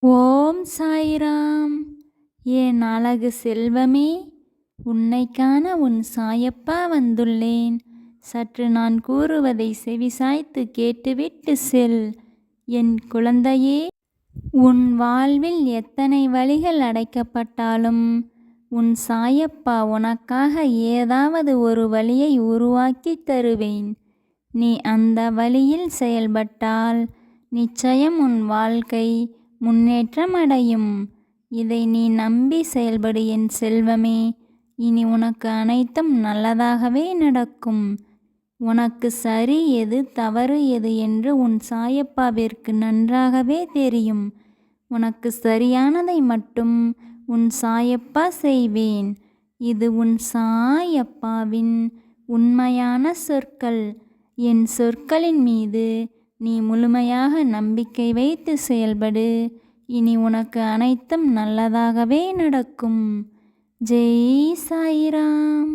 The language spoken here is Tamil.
ஓம் சாய்ராம். என் அழகு செல்வமே, உன்னை காண உன் சாயப்பா வந்துள்ளேன். சற்று நான் கூறுவதை செவிசாய்த்து கேட்டுவிட்டு செல். என் குழந்தையே, உன் வாழ்வில் எத்தனை வழிகள் அடைக்கப்பட்டாலும் உன் சாயப்பா உனக்காக ஏதாவது ஒரு வழியை உருவாக்கி தருவேன். நீ அந்த வழியில் செயல்பட்டால் நிச்சயம் உன் வாழ்க்கை முன்னேற்றம் அடையும். இதை நீ நம்பி செயல்படு என் செல்வமே. இனி உனக்கு அனைத்தும் நல்லதாகவே நடக்கும். உனக்கு சரி எது தவறு எது என்று உன் சாயப்பாவிற்கு நன்றாகவே தெரியும். உனக்கு சரியானதை மட்டும் உன் சாயப்பா செய்வேன். இது உன் சாயப்பாவின் உண்மையான சொற்கள். என் சொற்களின் மீது நீ முழுமையாக நம்பிக்கை வைத்து செயல்படு. இனி உனக்கு அனைத்தும் நல்லதாகவே நடக்கும். ஜெய் சாய்ராம்.